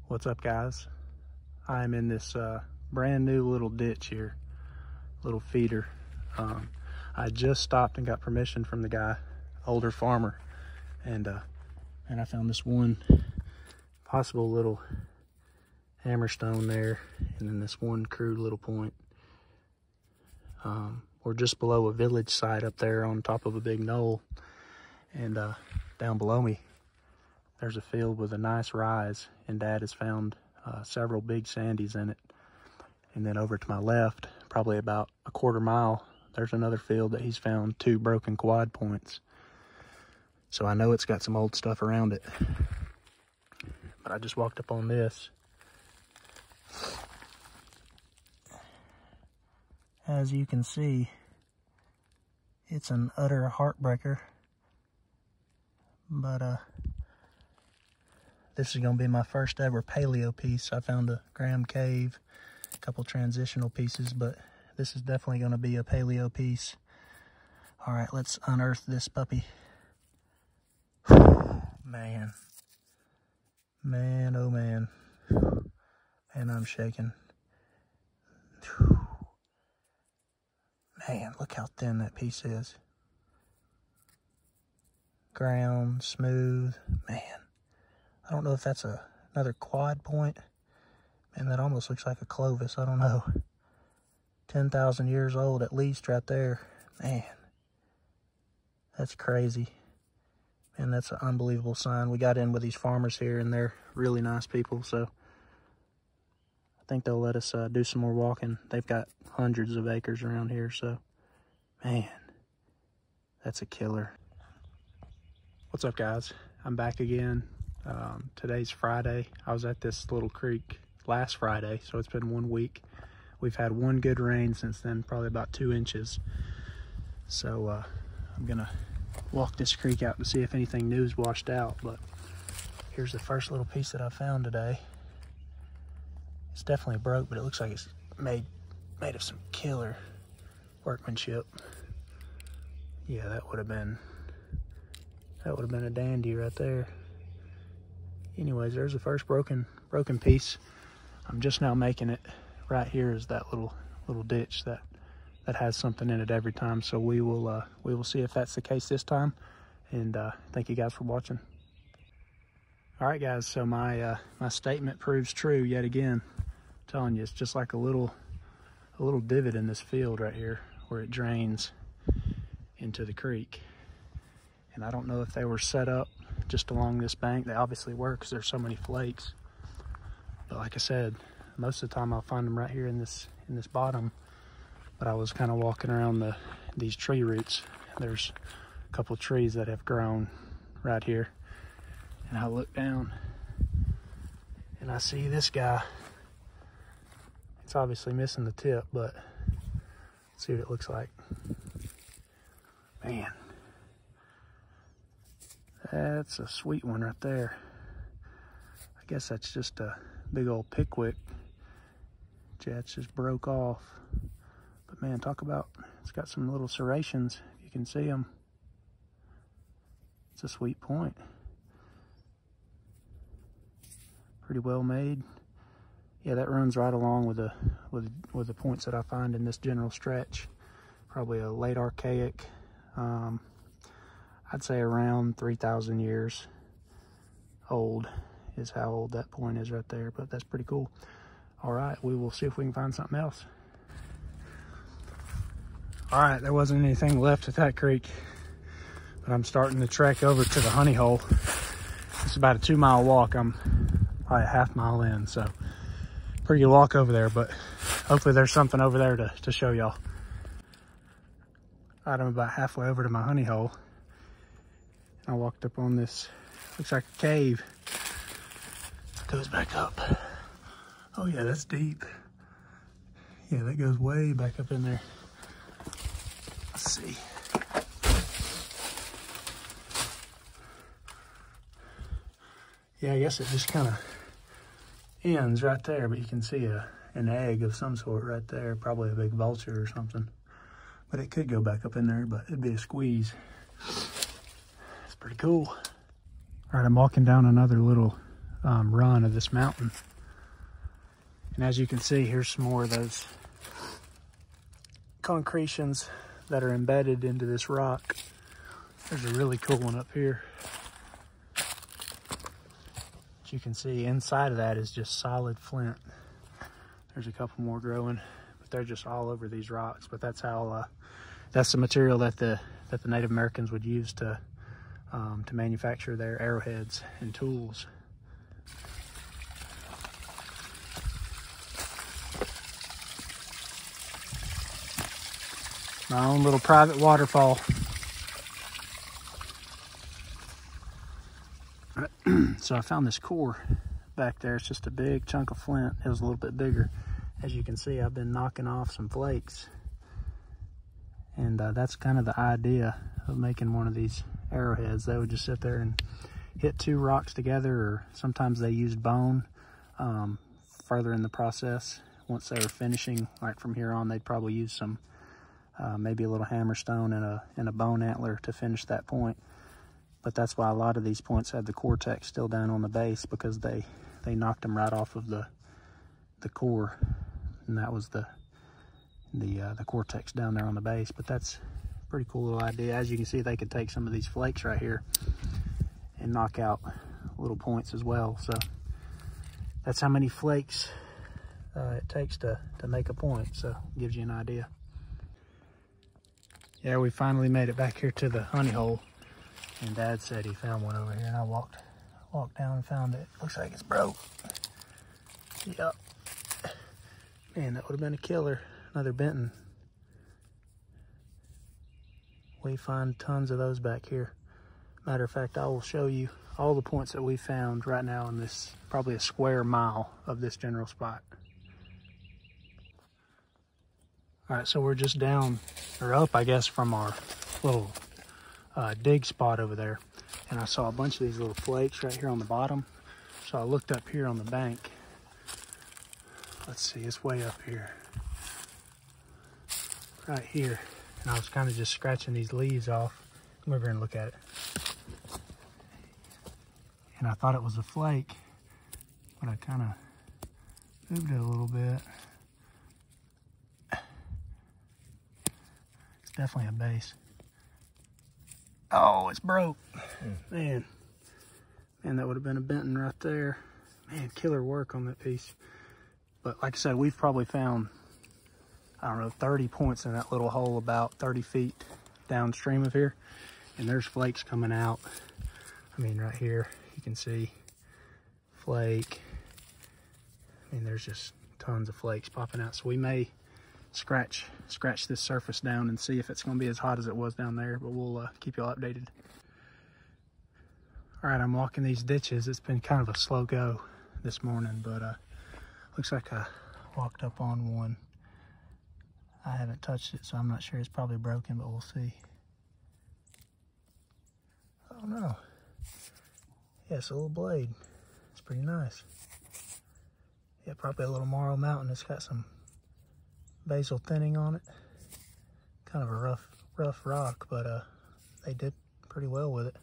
What's up, guys? I'm in this brand new little ditch here, little feeder. I just stopped and got permission from the guy, older farmer, and I found this one possible little hammerstone there, and then this one crude little point. We're just below a village site up there on top of a big knoll, and down below me there's a field with a nice rise, and Dad has found several big sandies in it. And then over to my left, probably about a quarter mile, there's another field that he's found 2 broken quad points. So I know it's got some old stuff around it. But I just walked up on this. As you can see, it's an utter heartbreaker. But this is gonna be my first ever paleo piece. I found a Graham cave, a couple transitional pieces, but this is definitely gonna be a paleo piece. All right, let's unearth this puppy. Man, oh man. And I'm shaking. Man, look how thin that piece is. Ground, smooth, man. I don't know if that's another quad point. Man, that almost looks like a Clovis, I don't know. 10,000 years old at least right there. Man, that's crazy. Man, that's an unbelievable sign. We got in with these farmers here, and they're really nice people, so I think they'll let us do some more walking. They've got hundreds of acres around here, so man, that's a killer. What's up, guys? I'm back again. Today's Friday. I was at this little creek last Friday, so it's been 1 week. We've had one good rain since then, probably about 2 inches. So I'm gonna walk this creek out to see if anything new is washed out. But here's the first little piece that I found today. It's definitely broke, but it looks like it's made of some killer workmanship. Yeah, that would have been a dandy right there. Anyways, there's the first broken piece. I'm just now making it. Right here is that little ditch that has something in it every time. So we will see if that's the case this time. And thank you guys for watching. All right, guys. So my statement proves true yet again. I'm telling you, it's just like a little divot in this field right here where it drains into the creek. And I don't know if they were set up just along this bank. They obviously were, because there's so many flakes. But like I said, most of the time I'll find them right here in this bottom. But I was kind of walking around these tree roots. There's a couple trees that have grown right here. And I look down and I see this guy. It's obviously missing the tip, but let's see what it looks like. Man, that's a sweet one right there. I guess that's just a big old pickwick. Jets just broke off. But man, talk about, it's got some little serrations, if you can see them. It's a sweet point. Pretty well made. Yeah, that runs right along with the points that I find in this general stretch. Probably a late archaic, I'd say around 3,000 years old is how old that point is right there, but that's pretty cool. All right, we will see if we can find something else. All right, there wasn't anything left at that creek, but I'm starting to trek over to the honey hole. It's about a 2-mile walk. I'm probably a half mile in, so pretty good walk over there, but hopefully there's something over there to show y'all. All right, I'm about halfway over to my honey hole. I walked up on this, looks like a cave. Goes back up. Oh yeah, that's deep. Yeah, that goes way back up in there. Let's see. Yeah, I guess it just kind of ends right there, but you can see an egg of some sort right there, probably a big vulture or something. But it could go back up in there, but it'd be a squeeze. It's pretty cool. All right, I'm walking down another little run of this mountain. And as you can see, here's some more of those concretions that are embedded into this rock. There's a really cool one up here. As you can see, inside of that is just solid flint. There's a couple more growing, but they're just all over these rocks. But that's how that's the material that the Native Americans would use to manufacture their arrowheads and tools. My own little private waterfall. So I found this core back there. It's just a big chunk of flint. It was a little bit bigger. As you can see, I've been knocking off some flakes. And that's kind of the idea of making one of these arrowheads. They would just sit there and hit two rocks together, or sometimes they used bone further in the process. Once they were finishing, like from here on, they'd probably use some maybe a little hammerstone and a bone antler to finish that point. But that's why a lot of these points have the cortex still down on the base, because they knocked them right off of the core, and that was the cortex down there on the base. But that's a pretty cool little idea. As you can see, they could take some of these flakes right here and knock out little points as well. So that's how many flakes it takes to make a point. So it gives you an idea. Yeah, we finally made it back here to the honey hole, and Dad said he found one over here, and I walked down and found it. Looks like it's broke. Yep. Man, that would have been a killer. Another Benton. We find tons of those back here. Matter of fact, I will show you all the points that we found right now in this, probably a square mile of this general spot. All right, so we're just down, or up, I guess, from our little dig spot over there. And I saw a bunch of these little flakes right here on the bottom. So I looked up here on the bank. Let's see, it's way up here. Right here. And I was kind of just scratching these leaves off. Come over here and look at it. And I thought it was a flake, but I kind of moved it a little bit. It's definitely a base. Oh, it's broke. Man, that would have been a Benton right there. Man, killer work on that piece. But like I said, we've probably found, I don't know, 30 points in that little hole about 30 feet downstream of here. And there's flakes coming out. I mean, right here, you can see flake. I mean, there's just tons of flakes popping out. So we may scratch this surface down and see if it's going to be as hot as it was down there, but we'll keep y'all updated. All right, I'm walking these ditches. It's been kind of a slow go this morning, but looks like I walked up on one. I haven't touched it, so I'm not sure. It's probably broken, but we'll see. Oh no. Yeah, it's a little blade. It's pretty nice. Yeah, probably a little marl mountain. It's got some basal thinning on it. Kind of a rough rock, but they did pretty well with it.